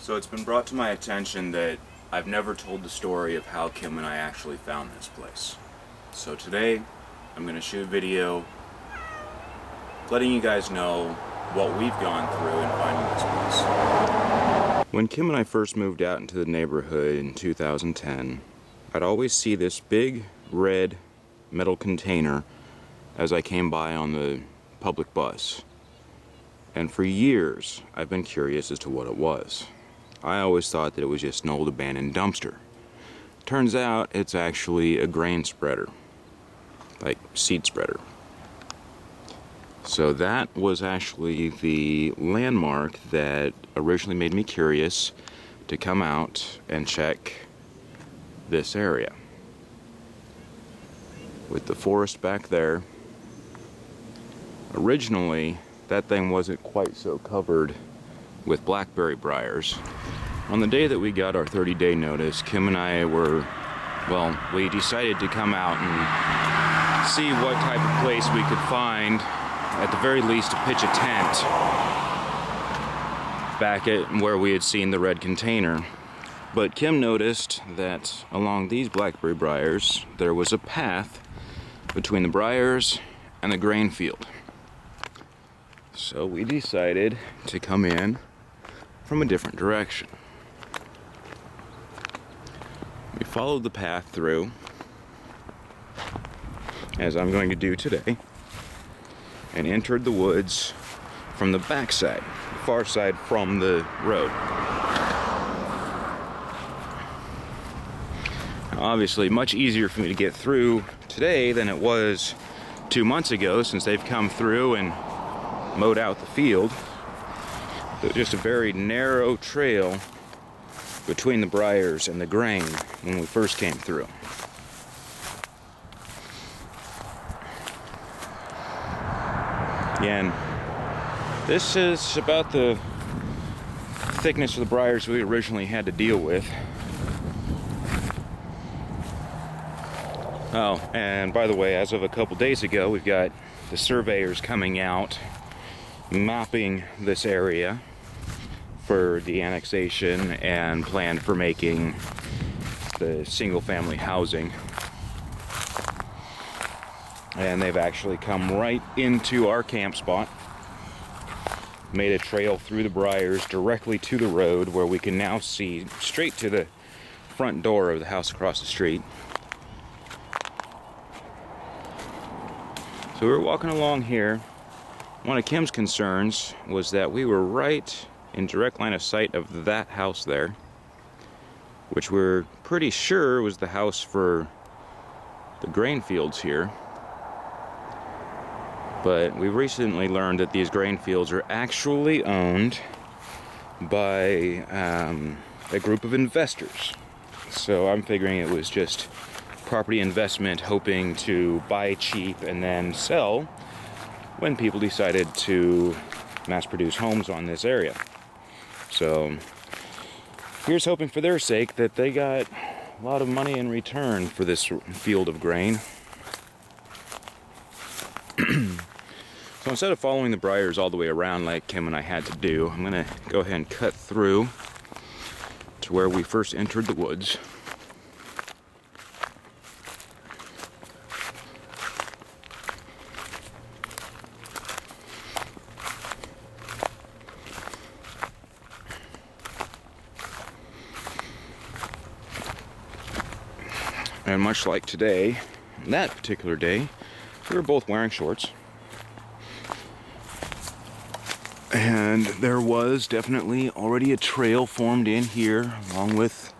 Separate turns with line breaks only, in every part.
So it's been brought to my attention that I've never told the story of how Kim and I actually found this place. So today, I'm going to shoot a video letting you guys know what we've gone through in finding this place. When Kim and I first moved out into the neighborhood in 2010, I'd always see this big red metal container as I came by on the public bus. And for years, I've been curious as to what it was. I always thought that it was just an old abandoned dumpster. Turns out it's actually a grain spreader, like seed spreader. So that was actually the landmark that originally made me curious to come out and check this area. With the forest back there, originally that thing wasn't quite so covered with blackberry briars. On the day that we got our 30-day notice, Kim and I we decided to come out and see what type of place we could find, at the very least to pitch a tent back at where we had seen the red container. But Kim noticed that along these blackberry briars, there was a path between the briars and the grain field. So we decided to come in from a different direction. We followed the path through, as I'm going to do today, and entered the woods from the backside, the far side from the road. Obviously, much easier for me to get through today than it was 2 months ago, since they've come through and mowed out the field. It was just a very narrow trail between the briars and the grain when we first came through. Again, this is about the thickness of the briars we originally had to deal with. Oh, and by the way, as of a couple days ago, we've got the surveyors coming out mapping this area for the annexation and plan for making the single-family housing. And they've actually come right into our camp spot, made a trail through the briars directly to the road, where we can now see straight to the front door of the house across the street. So we were walking along here. One of Kim's concerns was that we were right in direct line of sight of that house there, which we're pretty sure was the house for the grain fields here. But we recently learned that these grain fields are actually owned by a group of investors. So I'm figuring it was just property investment, hoping to buy cheap and then sell when people decided to mass produce homes on this area. So here's hoping for their sake that they got a lot of money in return for this field of grain. So instead of following the briars all the way around like Kim and I had to do, I'm going to go ahead and cut through to where we first entered the woods. And much like today, that particular day, we were both wearing shorts. And there was definitely already a trail formed in here, along with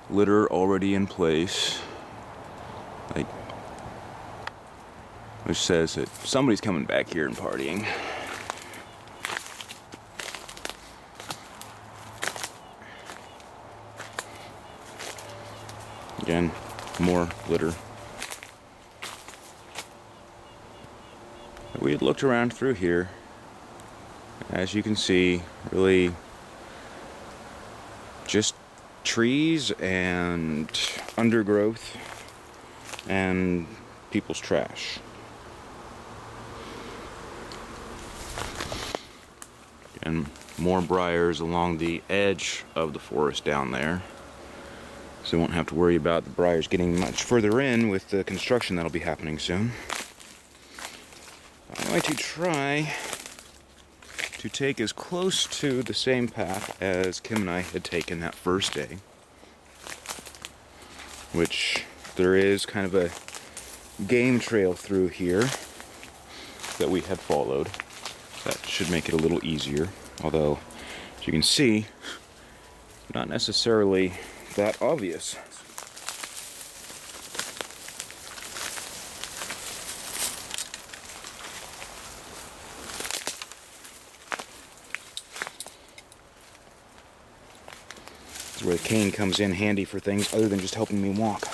litter already in place. Which says that somebody's coming back here and partying. Again, more litter. We had looked around through here. As you can see, really just trees and undergrowth and people's trash. And more briars along the edge of the forest down there. So we won't have to worry about the briars getting much further in with the construction that'll be happening soon. I'm going to try to take as close to the same path as Kim and I had taken that first day, which there is kind of a game trail through here that we had followed. That should make it a little easier, although as you can see, not necessarily that obvious. This is where the cane comes in handy for things other than just helping me walk.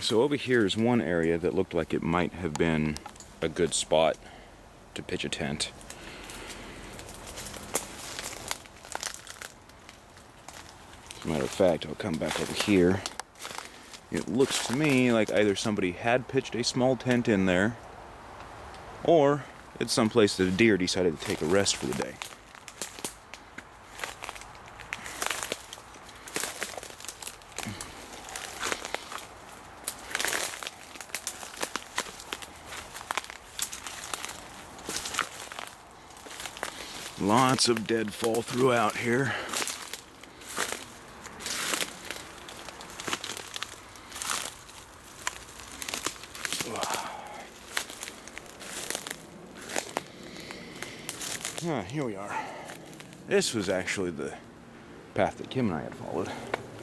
So over here is one area that looked like it might have been a good spot to pitch a tent. As a matter of fact, I'll come back over here. It looks to me like either somebody had pitched a small tent in there, or it's someplace that a deer decided to take a rest for the day. Lots of deadfall throughout here. Here we are. This was actually the path that Kim and I had followed.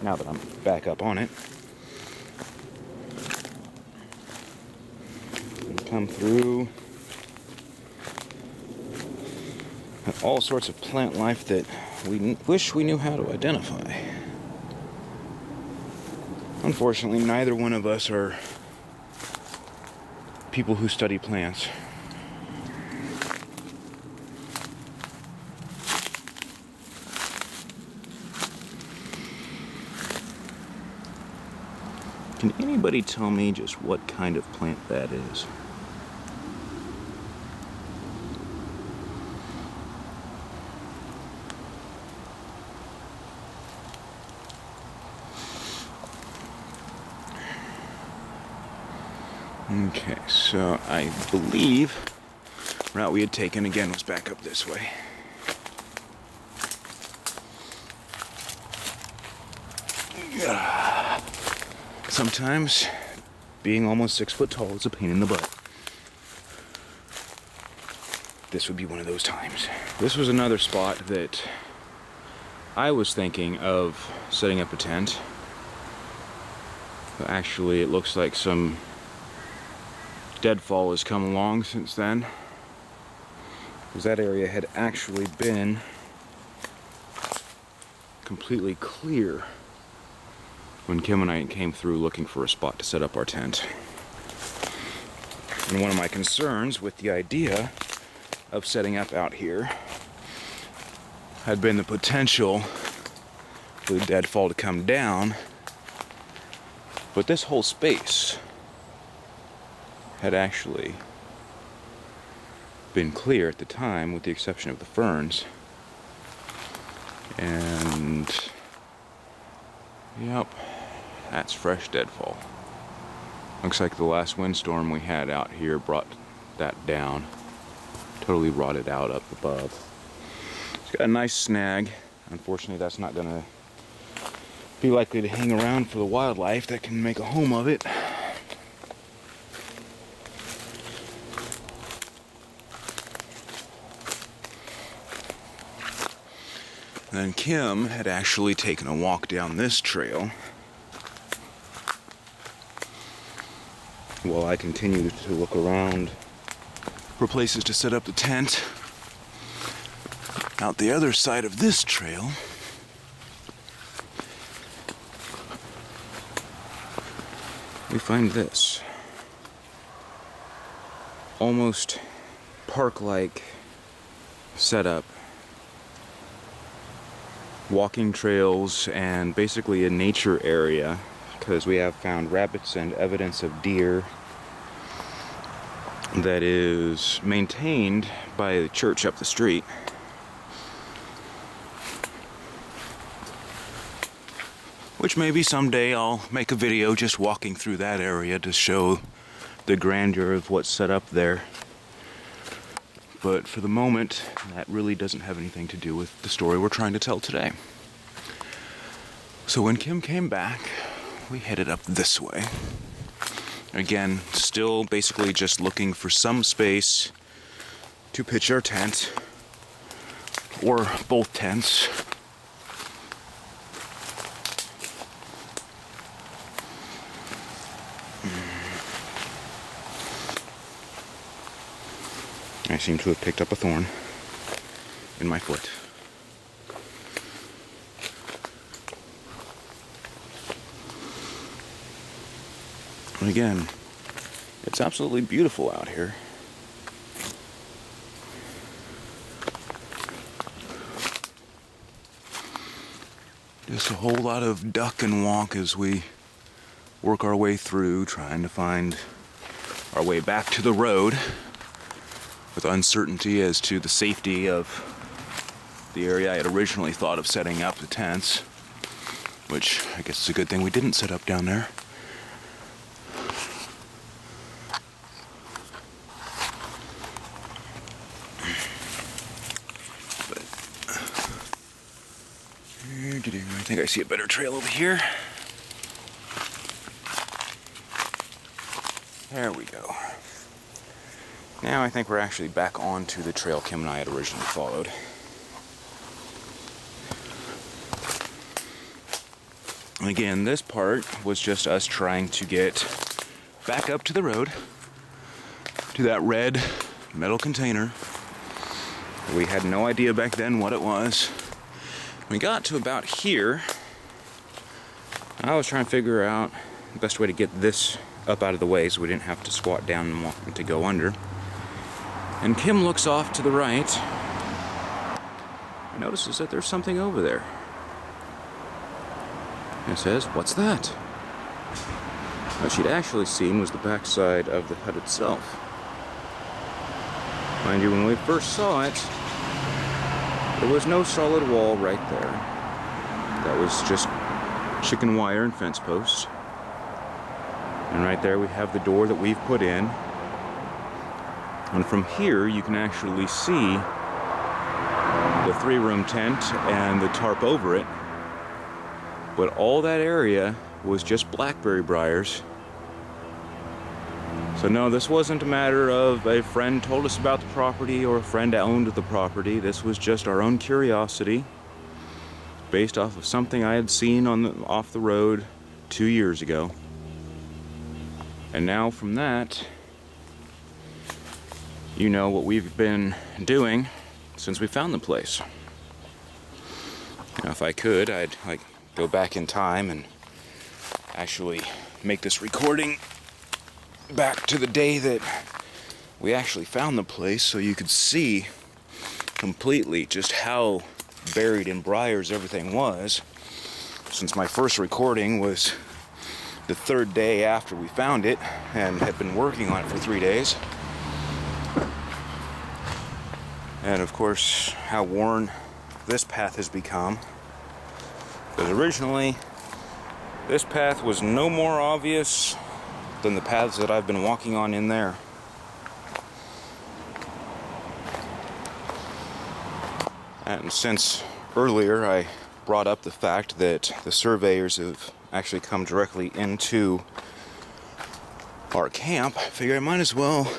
Now that I'm back up on it. We come through all sorts of plant life that we wish we knew how to identify. Unfortunately, neither one of us are people who study plants. Can anybody tell me just what kind of plant that is? Okay, so I believe the route we had taken again was back up this way. Sometimes being almost 6 foot tall is a pain in the butt. This would be one of those times. This was another spot that I was thinking of setting up a tent. But actually, it looks like some deadfall has come along since then, because that area had actually been completely clear when Kim and I came through looking for a spot to set up our tent. And one of my concerns with the idea of setting up out here had been the potential for the deadfall to come down, but this whole space had actually been clear at the time, with the exception of the ferns. And yep, that's fresh deadfall. Looks like the last windstorm we had out here brought that down. Totally rotted out up above. It's got a nice snag. Unfortunately, that's not gonna be likely to hang around for the wildlife that can make a home of it. Then Kim had actually taken a walk down this trail while I continued to look around for places to set up the tent. Out the other side of this trail, we find this almost park-like setup. Walking trails and basically a nature area because we have found rabbits and evidence of deer that is maintained by the church up the street. Which maybe someday I'll make a video just walking through that area to show the grandeur of what's set up there. But for the moment, that really doesn't have anything to do with the story we're trying to tell today. So when Kim came back, we headed up this way. Again, still basically just looking for some space to pitch our tent, or both tents. I seem to have picked up a thorn in my foot. And again, it's absolutely beautiful out here. Just a whole lot of duck and walk as we work our way through, trying to find our way back to the road, with uncertainty as to the safety of the area I had originally thought of setting up the tents, which I guess is a good thing we didn't set up down there. But I think I see a better trail over here. There we go. Now I think we're actually back onto the trail Kim and I had originally followed. And again, this part was just us trying to get back up to the road, to that red metal container. We had no idea back then what it was. We got to about here. I was trying to figure out the best way to get this up out of the way so we didn't have to squat down and walk to go under. And Kim looks off to the right and notices that there's something over there. And says, "What's that?" What she'd actually seen was the backside of the hut itself. Mind you, when we first saw it, there was no solid wall right there. That was just chicken wire and fence posts. And right there we have the door that we've put in. And from here you can actually see the 3-room tent and the tarp over it. But all that area was just blackberry briars. So no, this wasn't a matter of a friend told us about the property or a friend owned the property. This was just our own curiosity based off of something I had seen off the road 2 years ago. And now from that, you know what we've been doing since we found the place. Now, if I could, I'd go back in time and actually make this recording back to the day that we actually found the place so you could see completely just how buried in briars everything was, since my first recording was the 3rd day after we found it and had been working on it for 3 days. And of course, how worn this path has become. Because originally, this path was no more obvious than the paths that I've been walking on in there. And since earlier I brought up the fact that the surveyors have actually come directly into our camp, I figured I might as well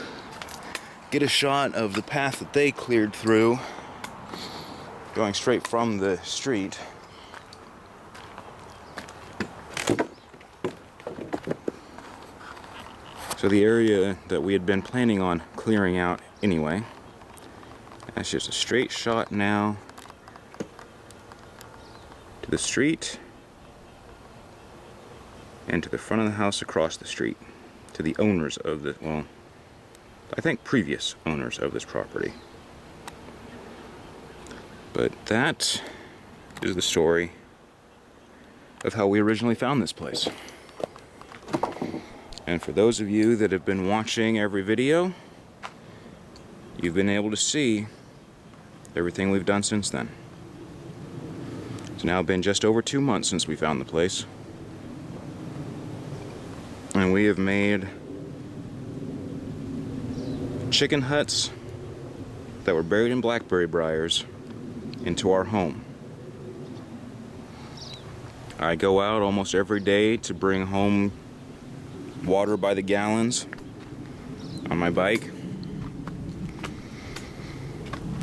get a shot of the path that they cleared through, going straight from the street. So the area that we had been planning on clearing out anyway, that's just a straight shot now to the street and to the front of the house across the street, to the owners of the, well, I think previous owners of this property. But that is the story of how we originally found this place. And for those of you that have been watching every video, you've been able to see everything we've done since then. It's now been just over 2 months since we found the place. And we have made chicken huts that were buried in blackberry briars into our home. I go out almost every day to bring home water by the gallons on my bike,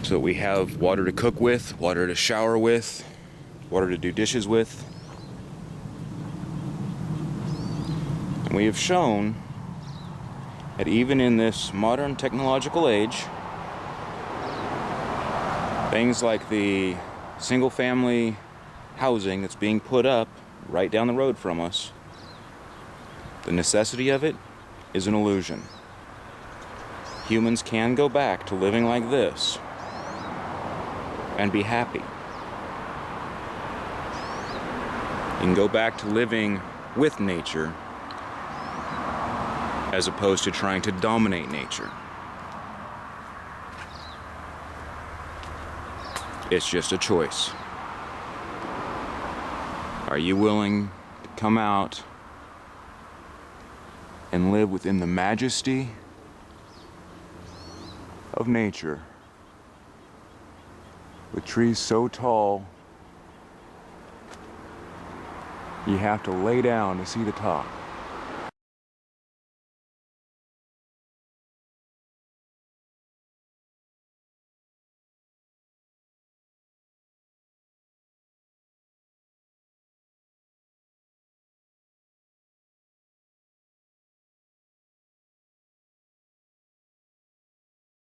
so that we have water to cook with, water to shower with, water to do dishes with. And we have shown that even in this modern technological age, things like the single-family housing that's being put up right down the road from us, the necessity of it is an illusion. Humans can go back to living like this and be happy. You can go back to living with nature as opposed to trying to dominate nature. It's just a choice. Are you willing to come out and live within the majesty of nature, with trees so tall you have to lay down to see the top?